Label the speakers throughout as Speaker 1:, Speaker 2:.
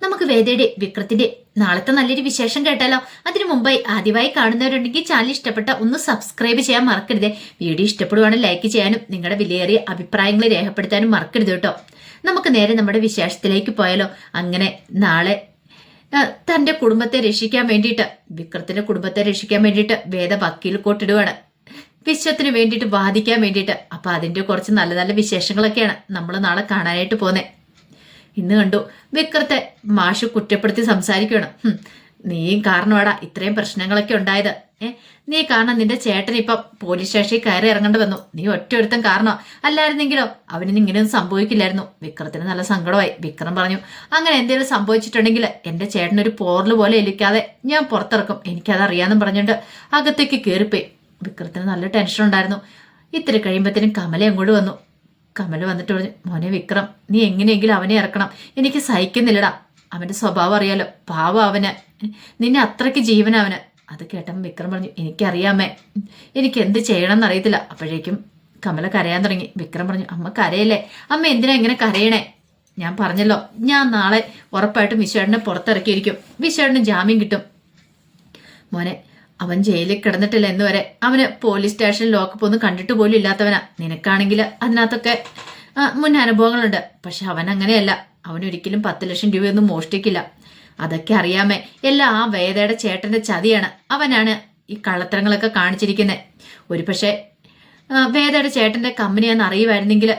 Speaker 1: നമുക്ക് വേദയുടെ വിക്രത്തിന്റെ നാളത്തെ നല്ലൊരു വിശേഷം കേട്ടാലോ? അതിനു മുമ്പായി ആദ്യമായി കാണുന്നവരുണ്ടെങ്കിൽ ചാനൽ ഇഷ്ടപ്പെട്ട ഒന്ന് സബ്സ്ക്രൈബ് ചെയ്യാൻ മറക്കരുത്. വീഡിയോ ഇഷ്ടപ്പെടുവാണെങ്കിൽ ലൈക്ക് ചെയ്യാനും നിങ്ങളുടെ വിലയേറിയ അഭിപ്രായങ്ങൾ രേഖപ്പെടുത്താനും മറക്കരുത് കേട്ടോ. നമുക്ക് നേരെ നമ്മുടെ വിശേഷത്തിലേക്ക് പോയാലോ? അങ്ങനെ നാളെ തന്റെ കുടുംബത്തെ രക്ഷിക്കാൻ വേണ്ടിയിട്ട്, വിക്രത്തിന്റെ കുടുംബത്തെ രക്ഷിക്കാൻ വേണ്ടിയിട്ട് വേദ വക്കീൽ കോട്ടിടുവാണ്, വിശ്വത്തിന് വേണ്ടിയിട്ട് വാദിക്കാൻ വേണ്ടിയിട്ട്. അപ്പൊ അതിന്റെ കുറച്ച് നല്ല നല്ല വിശേഷങ്ങളൊക്കെയാണ് നമ്മൾ നാളെ കാണാനായിട്ട് പോകുന്നത്. ഇന്ന് കണ്ടു വിക്രത്തെ മാഷ് കുറ്റപ്പെടുത്തി സംസാരിക്കണം. നീയും കാരണമാടാ ഇത്രയും പ്രശ്നങ്ങളൊക്കെ ഉണ്ടായത്. നീ കാരണം നിന്റെ ചേട്ടൻ ഇപ്പം പോലീസ് സ്റ്റേഷനിൽ കയറി ഇറങ്ങേണ്ടി വന്നു. നീ ഒറ്റൊരുത്തൻ കാരണം, അല്ലായിരുന്നെങ്കിലോ അവനിന്ന് ഇങ്ങനെയൊന്നും സംഭവിക്കില്ലായിരുന്നു. വിക്രത്തിന് നല്ല സങ്കടമായി. വിക്രം പറഞ്ഞു, അങ്ങനെ എന്തെങ്കിലും സംഭവിച്ചിട്ടുണ്ടെങ്കിൽ എന്റെ ചേട്ടനൊരു പോറല് പോലെ ഏൽക്കാതെ ഞാൻ പുറത്തിറക്കും, എനിക്കതറിയാന്നും പറഞ്ഞുകൊണ്ട് അകത്തേക്ക് കയറിപ്പോയി. വിക്രത്തിന് നല്ല ടെൻഷൻ ഉണ്ടായിരുന്നു. ഇത്തിരി കഴിയുമ്പോഴത്തേനും കമല അങ്ങോട്ട് വന്നു. കമല വന്നിട്ട് പറഞ്ഞു, മോനെ വിക്രം, നീ എങ്ങനെയെങ്കിലും അവനെ ഇറക്കണം, എനിക്ക് സഹിക്കുന്നില്ലടാ. അവന്റെ സ്വഭാവം അറിയാലോ, പാവം അവന്, നിന്നെ അത്രയ്ക്ക് ജീവന അവന്. അത് കേട്ടപ്പോൾ വിക്രം പറഞ്ഞു, എനിക്കറിയാമേ, എനിക്ക് എന്ത് ചെയ്യണം എന്നറിയത്തില്ല. അപ്പോഴേക്കും കമല കരയാൻ തുടങ്ങി. വിക്രം പറഞ്ഞു, അമ്മ കരയല്ലേ, അമ്മ എന്തിനാ ഇങ്ങനെ കരയണേ? ഞാൻ പറഞ്ഞല്ലോ, ഞാൻ നാളെ ഉറപ്പായിട്ടും വിശ്വേട്ടനെ പുറത്തിറക്കിയിരിക്കും, വിശ്വേട്ടന് ജാമ്യം കിട്ടും. മോനെ, അവൻ ജയിലിൽ കിടന്നിട്ടില്ല എന്ന് വരെ. അവന് പോലീസ് സ്റ്റേഷനിൽ ലോക്കപ്പ് ഒന്നും കണ്ടിട്ട് പോലും ഇല്ലാത്തവനാ. നിനക്കാണെങ്കിൽ അതിനകത്തൊക്കെ മുൻ അനുഭവങ്ങളുണ്ട്. പക്ഷെ അവൻ അങ്ങനെയല്ല. അവനൊരിക്കലും 10 ലക്ഷം രൂപയൊന്നും മോഷ്ടിക്കില്ല. അതൊക്കെ അറിയാമേ. എല്ലാം ആ വേദയുടെ ചേട്ടന്റെ ചതിയാണ്. അവനാണ് ഈ കള്ളത്തരങ്ങളൊക്കെ കാണിച്ചിരിക്കുന്നത്. ഒരു പക്ഷേ വേദയുടെ ചേട്ടന്റെ കമ്പനിയാന്ന് അറിയുമായിരുന്നെങ്കിൽ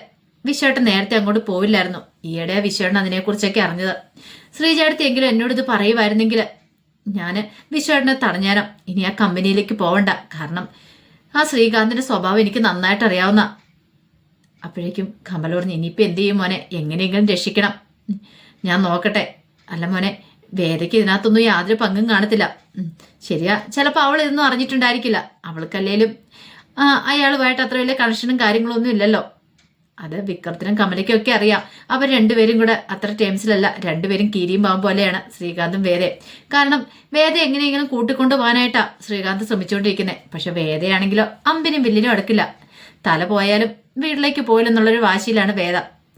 Speaker 1: വിശ്വേട്ടൻ നേരത്തെ അങ്ങോട്ട് പോവില്ലായിരുന്നു. ഈയിടെ വിശ്വേട്ടൻ അതിനെക്കുറിച്ചൊക്കെ അറിഞ്ഞത്. ശ്രീചേട്ടത്തി എങ്കിലും എന്നോട് ഇത് പറയുമായിരുന്നെങ്കിൽ ഞാൻ വിശ്വേട്ടനെ തടഞ്ഞാനോ. ഇനി ആ കമ്പനിയിലേക്ക് പോവണ്ട. കാരണം ആ ശ്രീകാന്തിന്റെ സ്വഭാവം എനിക്ക് നന്നായിട്ട് അറിയാവുന്ന. അപ്പോഴേക്കും കമല പറഞ്ഞു, ഇനിയിപ്പോൾ എന്ത് ചെയ്യും മോനെ, എങ്ങനെയെങ്കിലും രക്ഷിക്കണം. ഞാൻ നോക്കട്ടെ. അല്ല മോനെ, വേദയ്ക്ക് ഇതിനകത്തൊന്നും യാതൊരു പങ്കും കാണത്തില്ല. ശരിയാ, ചിലപ്പോൾ അവൾ ഇതൊന്നും അറിഞ്ഞിട്ടുണ്ടായിരിക്കില്ല. അവൾക്കല്ലേലും അയാളുമായിട്ട് അത്ര വലിയ കണക്ഷനും കാര്യങ്ങളൊന്നും ഇല്ലല്ലോ. അത് വിക്രത്തിനും കമലയ്ക്കും ഒക്കെ അറിയാം. അവർ രണ്ടുപേരും കൂടെ അത്ര ടേംസിലല്ല. രണ്ടുപേരും കീരിയും പാമ്പ് പോലെയാണ് ശ്രീകാന്തും വേദയും. കാരണം വേദ എങ്ങനെയെങ്കിലും കൂട്ടിക്കൊണ്ടു പോകാനായിട്ടാ ശ്രീകാന്ത് ശ്രമിച്ചുകൊണ്ടിരിക്കുന്നത്. പക്ഷെ വേദയാണെങ്കിലോ അമ്പിനും വില്ലിനും അടുക്കില്ല. തല പോയാലും വീട്ടിലേക്ക് പോയില്ലെന്നുള്ളൊരു വാശിയിലാണ് വേദ.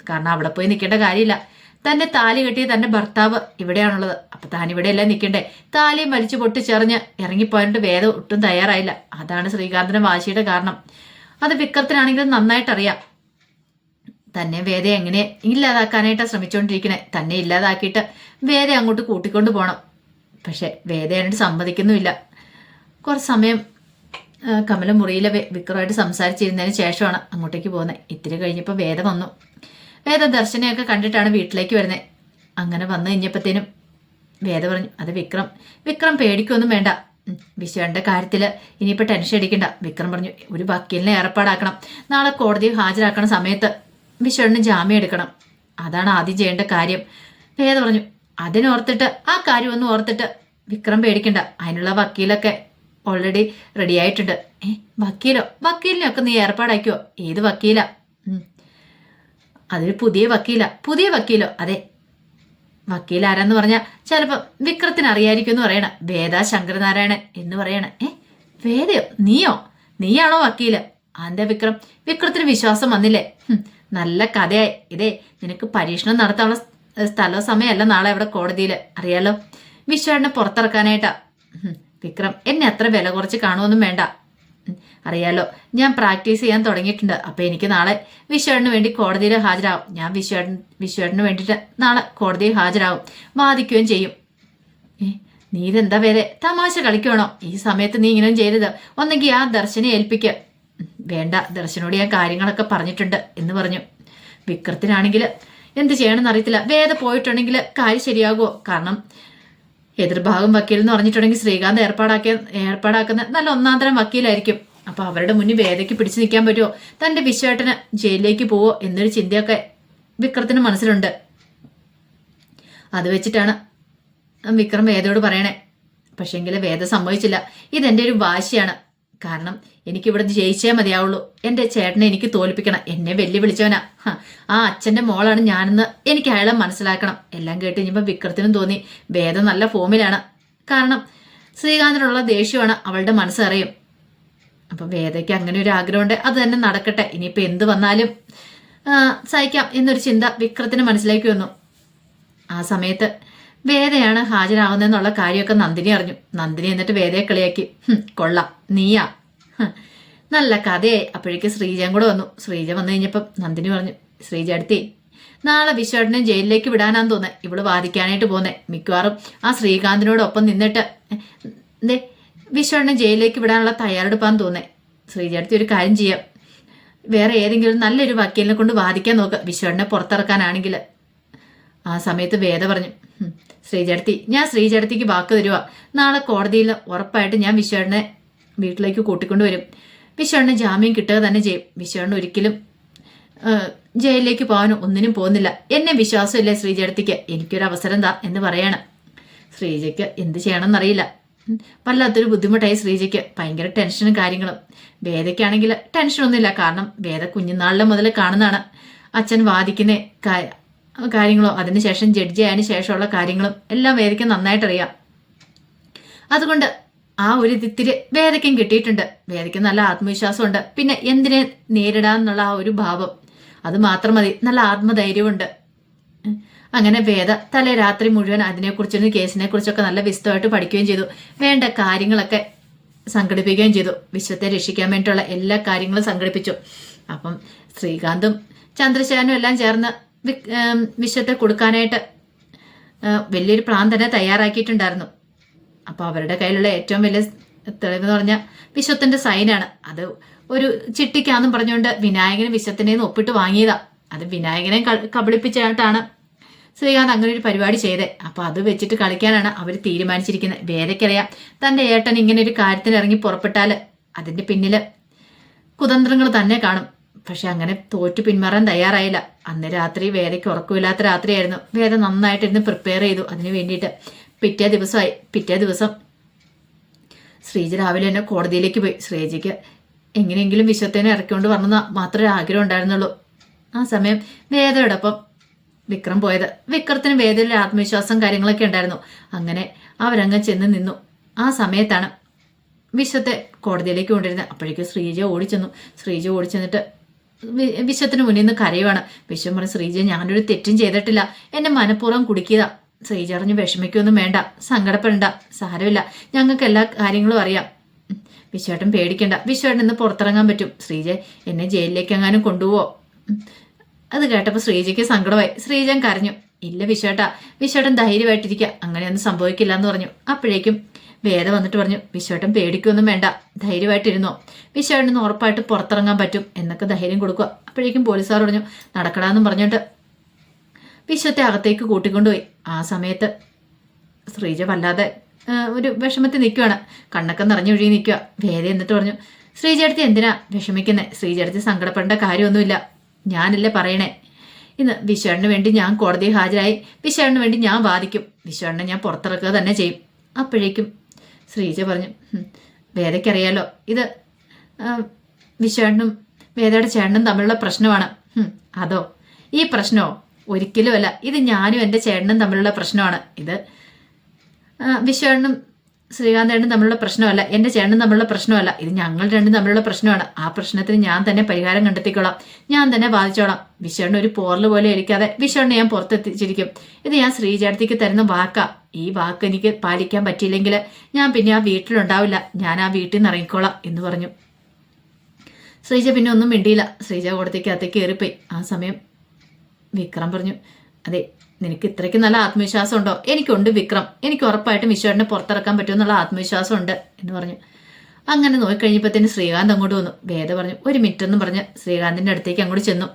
Speaker 1: കാരണം അവിടെ പോയി നിൽക്കേണ്ട കാര്യമില്ല. തന്നെ താലി കെട്ടിയ തന്റെ ഭർത്താവ് ഇവിടെയാണുള്ളത്. അപ്പൊ താൻ ഇവിടെയല്ലേ നിൽക്കണ്ടേ? താലിയും വലിച്ചു പൊട്ടിച്ചെറിഞ്ഞ് ഇറങ്ങിപ്പോയിട്ട് വേദ ഒട്ടും തയ്യാറായില്ല. അതാണ് ശ്രീകാന്തിന്റെ വാശിയുടെ കാരണം. അത് വിക്രത്തിനാണെങ്കിലും നന്നായിട്ടറിയാം. തന്നെ വേദയെ എങ്ങനെ ഇല്ലാതാക്കാനായിട്ടാണ് ശ്രമിച്ചുകൊണ്ടിരിക്കണേ. തന്നെ ഇല്ലാതാക്കിയിട്ട് വേദ അങ്ങോട്ട് കൂട്ടിക്കൊണ്ട് പോകണം. പക്ഷെ വേദ അതിനോട് സമ്മതിക്കുന്നുമില്ല. കുറച്ച് സമയം കമല മുറിയിലെ വിക്രമായിട്ട് സംസാരിച്ചിരുന്നതിന് ശേഷമാണ് അങ്ങോട്ടേക്ക് പോകുന്നത്. ഇത്തിരി കഴിഞ്ഞപ്പോൾ വേദ വന്നു. വേദ ദർശനയൊക്കെ കണ്ടിട്ടാണ് വീട്ടിലേക്ക് വരുന്നത്. അങ്ങനെ വന്നു കഴിഞ്ഞപ്പോഴത്തേനും വേദ പറഞ്ഞു, അത് വിക്രം പേടിക്കൊന്നും വേണ്ട. വിശ്വന്റെ കാര്യത്തിൽ ഇനിയിപ്പോൾ ടെൻഷൻ അടിക്കണ്ട. വിക്രം പറഞ്ഞു, ഒരു വക്കീലിനെ ഏർപ്പാടാക്കണം. നാളെ കോടതിയിൽ ഹാജരാക്കണ സമയത്ത് വിശ്വന് ജാമ്യം എടുക്കണം. അതാണ് ആദ്യം ചെയ്യേണ്ട കാര്യം. വേദ പറഞ്ഞു, അതിനോർത്തിട്ട് ആ കാര്യമൊന്നും ഓർത്തിട്ട് വിക്രം പേടിക്കണ്ട. അതിനുള്ള വക്കീലൊക്കെ ഓൾറെഡി റെഡി ആയിട്ടുണ്ട്. വക്കീലിനൊക്കെ നീ ഏർപ്പാടാക്കിയോ? ഏത് വക്കീലാ? അതൊരു പുതിയ വക്കീലോ? അതെ. വക്കീൽ ആരാന്ന് പറഞ്ഞാൽ ചിലപ്പോൾ വിക്രത്തിന് അറിയായിരിക്കും എന്ന് പറയണ. വേദ ശങ്കരനാരായണൻ എന്ന് പറയണ. വേദയോ? നീയാണോ വക്കീല്? അതെന്താ വിക്രത്തിന് വിശ്വാസം വന്നില്ലേ? നല്ല കഥയായി. ഇതേ നിനക്ക് പരീക്ഷണം നടത്താനുള്ള സ്ഥലവും സമയമല്ല നാളെ അവിടെ കോടതിയിൽ. അറിയാലോ, വിശ്വേട്ടനെ പുറത്തിറക്കാനായിട്ടാ. വിക്രം എന്നെ അത്ര വില കുറച്ച് കാണുമൊന്നും വേണ്ട. അറിയാലോ, ഞാൻ പ്രാക്ടീസ് ചെയ്യാൻ തുടങ്ങിയിട്ടുണ്ട്. അപ്പൊ എനിക്ക് നാളെ വിശ്വേട്ടന് വേണ്ടി കോടതിയിൽ ഹാജരാകും. ഞാൻ വിശ്വേട്ടന് വേണ്ടിയിട്ട് നാളെ കോടതിയിൽ ഹാജരാകും, വാദിക്കുകയും ചെയ്യും. നീ ഇതെന്താ വേറെ തമാശ കളിക്കുവാണോ? ഈ സമയത്ത് നീ ഇങ്ങനെയും ചെയ്തത്. ഒന്നെങ്കിൽ ആ ദർശനെ ഏൽപ്പിക്കുക. വേണ്ട, ദർശനോട് ഞാൻ കാര്യങ്ങളൊക്കെ പറഞ്ഞിട്ടുണ്ട് എന്ന് പറഞ്ഞു. വിക്രത്തിനാണെങ്കിൽ എന്ത് ചെയ്യണമെന്ന് അറിയത്തില്ല. വേദ പോയിട്ടുണ്ടെങ്കിൽ കാര്യം ശരിയാകുമോ? കാരണം എതിർഭാഗം വക്കീൽ എന്ന് പറഞ്ഞിട്ടുണ്ടെങ്കിൽ ശ്രീകാന്ത് ഏർപ്പാടാക്കുന്ന നല്ല ഒന്നാന്തരം വക്കീലായിരിക്കും. അപ്പൊ അവരുടെ മുന്നിൽ വേദയ്ക്ക് പിടിച്ചു നിൽക്കാൻ പറ്റുമോ? തന്റെ വിശ്വേട്ടന് ജയിലിലേക്ക് പോവോ എന്നൊരു ചിന്തയൊക്കെ വിക്രത്തിന് മനസ്സിലുണ്ട്. അത് വെച്ചിട്ടാണ് വിക്രം വേദയോട് പറയണേ. പക്ഷെങ്കിൽ വേദ സമ്മതിച്ചില്ല. ഇതെന്റെ ഒരു വാശിയാണ്. കാരണം എനിക്കിവിടെ ജയിച്ചേ മതിയാവുള്ളൂ. എൻ്റെ ചേട്ടനെ എനിക്ക് തോൽപ്പിക്കണം. എന്നെ വെല്ലുവിളിച്ചവനാ. ആ അച്ഛൻ്റെ മോളാണ് ഞാനെന്ന് എനിക്ക് അയാളെ മനസ്സിലാക്കണം. എല്ലാം കേട്ട് കഴിഞ്ഞപ്പോൾ വിക്രത്തിനും തോന്നി വേദ നല്ല ഫോമിലാണ്. കാരണം ശ്രീകാന്തിനുള്ള ദേഷ്യമാണ് അവളുടെ മനസ്സറിയും. അപ്പൊ വേദയ്ക്ക് അങ്ങനെ ഒരു ആഗ്രഹമുണ്ട്. അത് തന്നെ നടക്കട്ടെ. ഇനിയിപ്പോൾ എന്ത് വന്നാലും സഹിക്കാം എന്നൊരു ചിന്ത വിക്രത്തിന് മനസ്സിലേക്ക് വന്നു. ആ സമയത്ത് വേദയാണ് ഹാജരാകുന്നതെന്നുള്ള കാര്യമൊക്കെ നന്ദിനി അറിഞ്ഞു. നന്ദിനി എന്നിട്ട് വേദയെ കളിയാക്കി. കൊള്ളാം, നീയാ, നല്ല കഥയായി. അപ്പോഴേക്ക് ശ്രീജയും കൂടെ വന്നു. ശ്രീജ വന്നു കഴിഞ്ഞപ്പം നന്ദിനി പറഞ്ഞു, ശ്രീജ അടുത്തേ, നാളെ വിശ്വനെ ജയിലിലേക്ക് വിടാനാന്ന് തോന്നേ ഇവള് വാദിക്കാനായിട്ട് പോന്നേ. മിക്കവാറും ആ ശ്രീകാന്തിനോടൊപ്പം നിന്നിട്ട് വിശ്വനെ ജയിലിലേക്ക് വിടാനുള്ള തയ്യാറെടുപ്പാന്ന് തോന്നേ. ശ്രീജ അടുത്ത് ഒരു കാര്യം ചെയ്യാം, വേറെ ഏതെങ്കിലും നല്ലൊരു വക്കീലിനെ കൊണ്ട് വാദിക്കാൻ നോക്കുക, വിശ്വനെ പുറത്തിറക്കാനാണെങ്കിൽ. ആ സമയത്ത് വേദ പറഞ്ഞു, ശ്രീജടത്തി, ഞാൻ ശ്രീജടത്തിക്ക് വാക്ക് തരുക, നാളെ കോടതിയിൽ ഉറപ്പായിട്ട് ഞാൻ വിശ്വനെ വീട്ടിലേക്ക് കൂട്ടിക്കൊണ്ടുവരും. വിശ്വന് ജാമ്യം കിട്ടുക തന്നെ ചെയ്യും. വിശ്വന് ഒരിക്കലും ജയിലിലേക്ക് പോകാനോ ഒന്നിനും പോകുന്നില്ല. എന്നെ വിശ്വാസമില്ലേ ശ്രീജടത്തിക്ക്? എനിക്കൊരു അവസരം താ എന്ന് പറയാണ്. ശ്രീജയ്ക്ക് എന്ത് ചെയ്യണമെന്നറിയില്ല. വല്ലാത്തൊരു ബുദ്ധിമുട്ടായി ശ്രീജയ്ക്ക്. ഭയങ്കര ടെൻഷനും കാര്യങ്ങളും. വേദയ്ക്കാണെങ്കിൽ ടെൻഷനൊന്നുമില്ല. കാരണം വേദ കുഞ്ഞുനാളിലെ മുതൽ കാണുന്നതാണ് അച്ഛൻ വാദിക്കുന്ന കാര്യങ്ങളോ അതിനുശേഷം ജഡ്ജി ആയതിനു ശേഷമുള്ള കാര്യങ്ങളും എല്ലാം വേദയ്ക്ക് നന്നായിട്ടറിയാം. അതുകൊണ്ട് ആ ഒരു ഇത്തിരി വേദയ്ക്കും കിട്ടിയിട്ടുണ്ട്. വേദയ്ക്ക് നല്ല ആത്മവിശ്വാസമുണ്ട്. പിന്നെ എന്തിനെ നേരിടാന്നുള്ള ആ ഒരു ഭാവം, അത് മാത്രം മതി. നല്ല ആത്മധൈര്യമുണ്ട്. അങ്ങനെ വേദ തലേ രാത്രി മുഴുവൻ അതിനെക്കുറിച്ചും കേസിനെ കുറിച്ചൊക്കെ നല്ല വിശദമായിട്ട് പഠിക്കുകയും ചെയ്തു. വേണ്ട കാര്യങ്ങളൊക്കെ സംഘടിപ്പിക്കുകയും ചെയ്തു. വിശ്വത്തെ രക്ഷിക്കാൻ വേണ്ടിയിട്ടുള്ള എല്ലാ കാര്യങ്ങളും സംഘടിപ്പിച്ചു. അപ്പം ശ്രീകാന്തും ചന്ദ്രശേഖരനും എല്ലാം ചേർന്ന് വിശ്വത്തെ കൊടുക്കാനായിട്ട് വലിയൊരു പ്ലാൻ തന്നെ തയ്യാറാക്കിയിട്ടുണ്ടായിരുന്നു. അപ്പോൾ അവരുടെ കയ്യിലുള്ള ഏറ്റവും വലിയ തെളിവെന്ന് പറഞ്ഞാൽ വിശ്വത്തിന്റെ സൈനാണ്. അത് ഒരു ചിട്ടിക്കാന്നും പറഞ്ഞുകൊണ്ട് വിനായകന് വിശ്വത്തിൻ്റെ ഒപ്പിട്ട് വാങ്ങിയതാ. അത് വിനായകനെ കബളിപ്പിച്ചായിട്ടാണ് ശ്രീകാന്ത് അങ്ങനെ ഒരു പരിപാടി ചെയ്തേ. അപ്പോൾ അത് വെച്ചിട്ട് കളിക്കാനാണ് അവർ തീരുമാനിച്ചിരിക്കുന്നത്. വേദയ്ക്കറിയാം തൻ്റെ ഏട്ടൻ ഇങ്ങനെ ഒരു കാര്യത്തിന് ഇറങ്ങി പുറപ്പെട്ടാൽ അതിൻ്റെ പിന്നിൽ കുതന്ത്രങ്ങൾ തന്നെ കാണും. പക്ഷെ അങ്ങനെ തോറ്റു പിന്മാറാൻ തയ്യാറായില്ല. അന്ന് രാത്രി വേദയ്ക്ക് ഉറക്കമില്ലാത്ത രാത്രിയായിരുന്നു. വേദ നന്നായിട്ടിരുന്ന് പ്രിപ്പയർ ചെയ്തു അതിന് വേണ്ടിയിട്ട്. പിറ്റേ ദിവസം ശ്രീജ രാവിലെ തന്നെ കോടതിയിലേക്ക് പോയി. ശ്രീജയ്ക്ക് എങ്ങനെയെങ്കിലും വിശ്വത്തിനെ ഇറക്കിക്കൊണ്ട് വരണമെന്ന് മാത്രമേ ആഗ്രഹം ഉണ്ടായിരുന്നുള്ളൂ. ആ സമയം വേദയോടൊപ്പം വിക്രം പോയത്. വിക്രത്തിന് വേദയിലെ ആത്മവിശ്വാസം കാര്യങ്ങളൊക്കെ ഉണ്ടായിരുന്നു. അങ്ങനെ അവരങ്ങ് ചെന്ന് നിന്നു. ആ സമയത്താണ് വിശ്വത്തെ കോടതിയിലേക്ക് കൊണ്ടിരുന്നത്. അപ്പോഴേക്കും ശ്രീജ ഓടിച്ചെന്നിട്ട് വിശ്വത്തിന് മുന്നിൽ നിന്ന് കരയുവാണ്. വിശ്വം പറഞ്ഞു, ശ്രീജ, ഞാനൊരു തെറ്റും ചെയ്തിട്ടില്ല, എന്നെ മനഃപൂർവ്വം കുടുക്കിയതാ. ശ്രീജ അറിഞ്ഞ് വിഷമിക്കൊന്നും വേണ്ട, സങ്കടപ്പെടണ്ട, സാരമില്ല, ഞങ്ങൾക്ക് എല്ലാ കാര്യങ്ങളും അറിയാം. വിശ്വേട്ടൻ പേടിക്കണ്ട, വിശ്വേട്ടൻ ഇന്ന് പുറത്തിറങ്ങാൻ പറ്റും. ശ്രീജ എന്നെ ജയിലിലേക്ക് എങ്ങാനും കൊണ്ടുപോവോ? അത് കേട്ടപ്പോൾ ശ്രീജയ്ക്ക് സങ്കടമായി. ശ്രീജൻ കരഞ്ഞു. ഇല്ല വിശ്വേട്ടൻ ധൈര്യമായിട്ടിരിക്കുക, അങ്ങനെയൊന്നും സംഭവിക്കില്ല എന്ന് പറഞ്ഞു. അപ്പോഴേക്കും വേദ വന്നിട്ട് പറഞ്ഞു, വിശ്വേട്ടൻ പേടിക്കൊന്നും വേണ്ട, ധൈര്യമായിട്ടിരുന്നോ, വിശ്വേട്ടന് ഉറപ്പായിട്ട് പുറത്തിറങ്ങാൻ പറ്റും എന്നൊക്കെ ധൈര്യം കൊടുക്കുക. അപ്പോഴേക്കും പോലീസുകാർ പറഞ്ഞു, നടക്കടാന്നും പറഞ്ഞിട്ട് വിശ്വത്തെ അകത്തേക്ക് കൂട്ടിക്കൊണ്ടുപോയി. ആ സമയത്ത് ശ്രീജ വല്ലാതെ ഒരു വിഷമത്തിൽ നിൽക്കുകയാണ്. കണ്ണൊക്കെ നിറഞ്ഞൊഴുകി നിൽക്കുക. വേദ എന്നിട്ട് പറഞ്ഞു, ശ്രീജടുത്ത് എന്തിനാ വിഷമിക്കുന്നത്? ശ്രീജടുത്ത് സങ്കടപ്പെടേണ്ട കാര്യമൊന്നുമില്ല, ഞാനല്ലേ പറയണേ. ഇന്ന് വിശ്വേട്ടന് വേണ്ടി ഞാൻ കോടതിയിൽ ഹാജരായി, വിശ്വേട്ടന് വേണ്ടി ഞാൻ വാദിക്കും, വിശ്വേട്ടനെ ഞാൻ പുറത്തിറക്കുക തന്നെ ചെയ്യും. അപ്പോഴേക്കും ശ്രീജ പറഞ്ഞു, വേദയ്ക്കറിയാലോ ഇത് വിശ്വേട്ടനും വേദയുടെ ചേട്ടനും തമ്മിലുള്ള പ്രശ്നമാണ്. അതോ? ഈ പ്രശ്നമോ? ഒരിക്കലുമല്ല, ഇത് ഞാനും എൻ്റെ ചേട്ടനും തമ്മിലുള്ള പ്രശ്നമാണ്. ഇത് വിശ്വേട്ടനും ശ്രീകാന്തേട്ടനും തമ്മിലുള്ള പ്രശ്നമല്ല, എൻ്റെ ചേട്ടനും തമ്മിലുള്ള പ്രശ്നമല്ല, ഇത് ഞങ്ങൾ രണ്ടും തമ്മിലുള്ള പ്രശ്നമാണ്. ആ പ്രശ്നത്തിന് ഞാൻ തന്നെ പരിഹാരം കണ്ടെത്തിക്കോളാം, ഞാൻ തന്നെ ബാധിച്ചോളാം. വിശ്വേട്ടന് ഒരു പോറല് പോലെ ഇരിക്കാതെ വിശ്വേട്ടനെ ഞാൻ പുറത്തെത്തിച്ചിരിക്കും. ഇത് ഞാൻ ശ്രീജേടത്തിക്ക് തരുന്ന വാക്കാ. ഈ വാക്ക് എനിക്ക് പാലിക്കാൻ പറ്റിയില്ലെങ്കിൽ ഞാൻ പിന്നെ ആ വീട്ടിലുണ്ടാവില്ല, ഞാൻ ആ വീട്ടിൽ നിന്ന് ഇറങ്ങിക്കോളാം എന്ന് പറഞ്ഞു. ശ്രീജ പിന്നെ ഒന്നും മിണ്ടിയില്ല. ശ്രീജ കോടതിക്കകത്തേക്ക് കയറിപ്പോയി. ആ സമയം വിക്രം പറഞ്ഞു, അതെ, നിനക്ക് ഇത്രയ്ക്ക് നല്ല ആത്മവിശ്വാസം ഉണ്ടോ? എനിക്കുണ്ട് വിക്രം, എനിക്ക് ഉറപ്പായിട്ടും വിശ്വേട്ടനെ പുറത്തിറക്കാൻ പറ്റുമെന്നുള്ള ആത്മവിശ്വാസം ഉണ്ട് എന്ന് പറഞ്ഞു. അങ്ങനെ നോക്കിക്കഴിഞ്ഞപ്പോഴത്തേന് ശ്രീകാന്ത് അങ്ങോട്ട് വന്നു. വേദ പറഞ്ഞു, ഒരു മിനിറ്റ് എന്ന് പറഞ്ഞ് ശ്രീകാന്തിൻ്റെ അടുത്തേക്ക് അങ്ങോട്ട് ചെന്നു.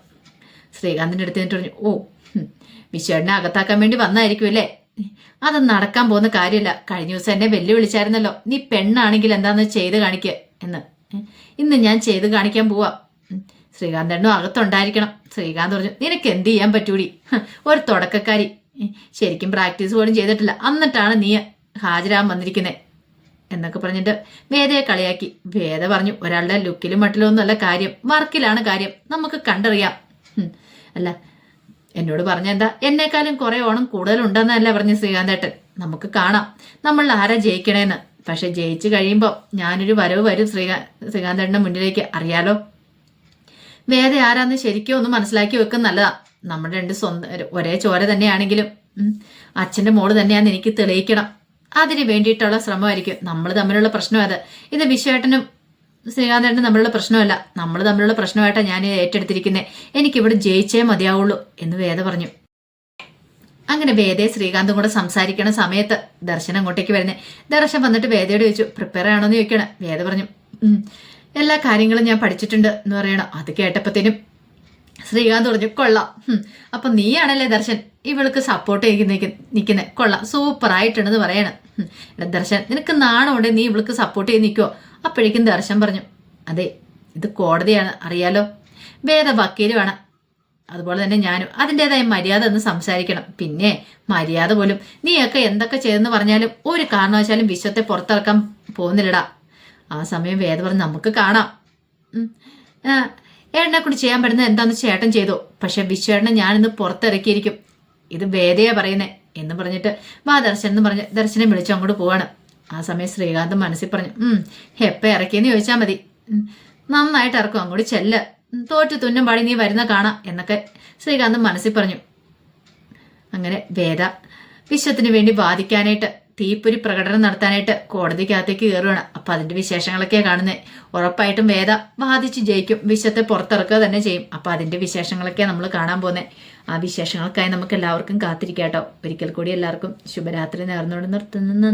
Speaker 1: ശ്രീകാന്തിൻ്റെ അടുത്ത് നിന്നിട്ട് പറഞ്ഞു, ഓ, വിശ്വേട്ടനെ അകത്താക്കാൻ വേണ്ടി വന്നായിരിക്കും അല്ലേ? അത് നടക്കാൻ പോകുന്ന കാര്യമല്ല. കഴിഞ്ഞ ദിവസം എന്നെ വെല്ലുവിളിച്ചായിരുന്നല്ലോ, നീ പെണ്ണാണെങ്കിൽ എന്താന്ന് ചെയ്ത് കാണിക്കുക എന്ന്. ഇന്ന് ഞാൻ ചെയ്ത് കാണിക്കാൻ പോവാ. ശ്രീകാന്തേട്ടനും അകത്തുണ്ടായിരിക്കണം. ശ്രീകാന്ത് പറഞ്ഞു, നിനക്ക് എന്ത് ചെയ്യാൻ പറ്റൂടി, ഒരു തുടക്കക്കാരി, ശരിക്കും പ്രാക്ടീസ് പോലും ചെയ്തിട്ടില്ല, എന്നിട്ടാണ് നീ ഹാജരാകാൻ വന്നിരിക്കുന്നത് എന്നൊക്കെ പറഞ്ഞിട്ട് വേദയെ കളിയാക്കി. വേദ പറഞ്ഞു, ഒരാളുടെ ലുക്കിലും മട്ടിലും ഒന്നുമല്ല കാര്യം, വർക്കിലാണ് കാര്യം, നമുക്ക് കണ്ടറിയാം. അല്ല, എന്നോട് പറഞ്ഞ എന്താ, എന്നെക്കാളും കുറെ ഓണം കൂടുതലുണ്ടെന്നല്ല പറഞ്ഞു ശ്രീകാന്തേട്ടൻ. നമുക്ക് കാണാം നമ്മൾ ആരാ ജയിക്കണേന്ന്. പക്ഷെ ജയിച്ചു കഴിയുമ്പോൾ ഞാനൊരു വരവ് വരും ശ്രീകാന്തേട്ടൻ്റെ മുന്നിലേക്ക്, അറിയാലോ. വേദ ആരാന്ന് ശരിക്കും ഒന്ന് മനസ്സിലാക്കി വെക്കും, നല്ലതാ. നമ്മുടെ രണ്ട് സ്വന്തം ഒരേ ചോര തന്നെയാണെങ്കിലും അച്ഛൻ്റെ മോള് തന്നെയാന്ന് എനിക്ക് തെളിയിക്കണം. അതിന് വേണ്ടിയിട്ടുള്ള ശ്രമമായിരിക്കും. നമ്മൾ തമ്മിലുള്ള പ്രശ്നം അത്. ഇത് വിശ്വേട്ടനും ശ്രീകാന്തേട്ടനും തമ്മിലുള്ള പ്രശ്നമല്ല, നമ്മൾ തമ്മിലുള്ള പ്രശ്നമായിട്ടാണ് ഞാൻ ഏറ്റെടുത്തിരിക്കുന്നത്. എനിക്കിവിടെ ജയിച്ചേ മതിയാവുള്ളൂ എന്ന് വേദ പറഞ്ഞു. അങ്ങനെ വേദയെ ശ്രീകാന്തും കൂടെ സംസാരിക്കണ സമയത്ത് ദർശനം അങ്ങോട്ടേക്ക് വരുന്നേ. ദർശൻ വന്നിട്ട് വേദയോട് ചോദിച്ചു, പ്രിപ്പയർ ആണോന്ന് ചോദിക്കണം. വേദ പറഞ്ഞു, എല്ലാ കാര്യങ്ങളും ഞാൻ പഠിച്ചിട്ടുണ്ട് എന്ന് പറയണം. അത് കേട്ടപ്പോഴത്തേനും ശ്രീകാന്ത് പറഞ്ഞു, കൊള്ളാം, അപ്പൊ നീയാണല്ലേ ദർശൻ ഇവൾക്ക് സപ്പോർട്ട് ചെയ്ത് നിൽക്കുന്നത്, കൊള്ളാം, സൂപ്പറായിട്ടുണ്ടെന്ന് പറയണം. ദർശൻ, നിനക്ക് നാണമുണ്ട്, നീ ഇവൾക്ക് സപ്പോർട്ട് ചെയ്ത് നിൽക്കുമോ? അപ്പോഴേക്കും ദർശൻ പറഞ്ഞു, അതെ, ഇത് കോടതിയാണ്, അറിയാലോ, വേദ വക്കീലുമാണ്, അതുപോലെ തന്നെ ഞാനും അതിൻ്റെതായ മര്യാദ ഒന്ന് സംസാരിക്കണം. പിന്നെ മര്യാദ പോലും നീയൊക്കെ എന്തൊക്കെ ചെയ്തെന്ന് പറഞ്ഞാലും ഒരു കാരണവശാലും വിശ്വത്തെ പുറത്തിറക്കാൻ പോകുന്നില്ലടാ. ആ സമയം വേദ പറഞ്ഞു, നമുക്ക് കാണാം, ഏട്ടനെ കൊണ്ട് ചെയ്യാൻ പറ്റുന്നത് എന്താണെന്ന് ചേട്ടൻ ചെയ്തു, പക്ഷെ വിശ്വേട്ടനെ ഞാനിന്ന് പുറത്തിറക്കിയിരിക്കും, ഇത് വേദയാ പറയുന്നേ എന്ന് പറഞ്ഞിട്ട് വാ ദർശൻ എന്ന് പറഞ്ഞ് ദർശനെ വിളിച്ചു അങ്ങോട്ട് പോവാണ്. ആ സമയം ശ്രീകാന്ത് മനസ്സിൽ പറഞ്ഞു, എപ്പോൾ ഇറക്കിയെന്ന് ചോദിച്ചാൽ മതി, നന്നായിട്ട് ഇറക്കും, അങ്ങോട്ട് ചെല്ല്, തോറ്റു തുന്നം പാടി നീ വരുന്ന കാണാം എന്നൊക്കെ ശ്രീകാന്ത് മനസ്സിൽ പറഞ്ഞു. അങ്ങനെ വേദ വിശ്വത്തിന് വേണ്ടി വാദിക്കാനായിട്ട് തീപ്പൊരി പ്രകടനം നടത്താനായിട്ട് കോടതിക്കകത്തേക്ക് കയറുകയാണ്. അപ്പം അതിൻ്റെ വിശേഷങ്ങളൊക്കെയാണ് കാണുന്നത്. ഉറപ്പായിട്ടും വേദ വാദിച്ച് ജയിക്കും, വിശ്വത്തെ പുറത്തിറക്കുക തന്നെ ചെയ്യും. അപ്പം അതിൻ്റെ വിശേഷങ്ങളൊക്കെ നമ്മൾ കാണാൻ പോകുന്നത്. ആ വിശേഷങ്ങൾക്കായി നമുക്ക് എല്ലാവർക്കും കാത്തിരിക്കാം കേട്ടോ. ഒരിക്കൽ കൂടി എല്ലാവർക്കും ശുഭരാത്രി നേർന്നുകൊണ്ട് നിർത്തുന്നു.